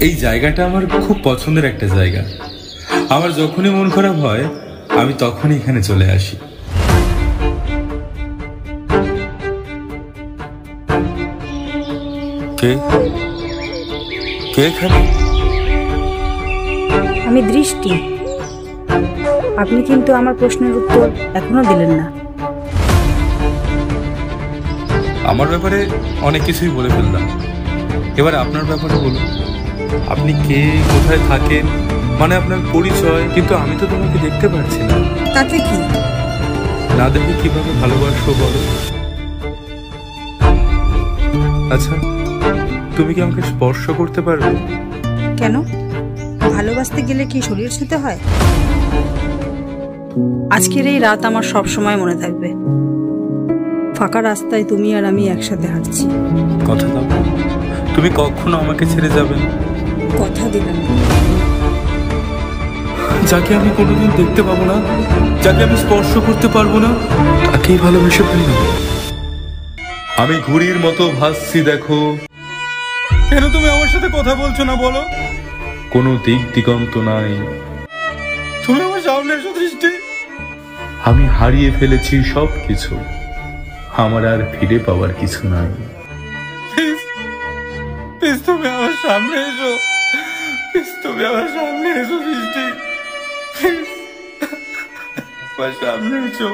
এই জায়গাটা আমার খুব পছন্দের একটা জায়গা। আমার যখনই মন খারাপ হয় আমি তখনই এখানে চলে আসি। কে কে এখানে? আমি দৃষ্টি। আপনি কিন্তু আমার প্রশ্নের উত্তর এখনো দিলেন না। আমার ব্যাপারে অনেক কিছুই বলে ফেললাম, এবার আপনার ব্যাপারে বলুন। আপনি কে, কোথায় থাকেন, মানে আপনার পরিচয়। কিন্তু আমি তো তোমাকে দেখতে পারছি না। তাতে কি? না দেখে কিভাবে ভালোবাসবো বলো? আচ্ছা, তুমি কি আমাকে স্পর্শ করতে পারবে? কেন? ভালোবাসতে গেলে কি শরীর ছুঁতে হয়? আজকের এই রাত আমার সব সময় মনে থাকবে। ফাঁকা রাস্তায় তুমি আর আমি একসাথে হাঁটছি। কথা দাও, তুমি কখনো আমাকে ছেড়ে যাবে না। কথা দিলাম। যাকে আমি কোনোদিন দেখতে পাবো না, যাকে আমি স্পর্শ করতে পারবো না, তাকেই ভালোবেসে ফেলবো। আমি ঘুড়ির মতো ভাসছি দেখো। কেন তুমি আমার সাথে কথা বলছো না বলো? কোনো দিক দিগন্ত নাই, তুমি আমার সামনে এসো দৃষ্টি। আমি হারিয়ে ফেলেছি সব কিছু, আমার আর ফিরে পাওয়ার কিছু নাই। প্লিজ তুমি আমার সামনে এসো, প্লিজ তুমি আমার সামনে এসো দৃষ্টি, আমার সামনে এসো।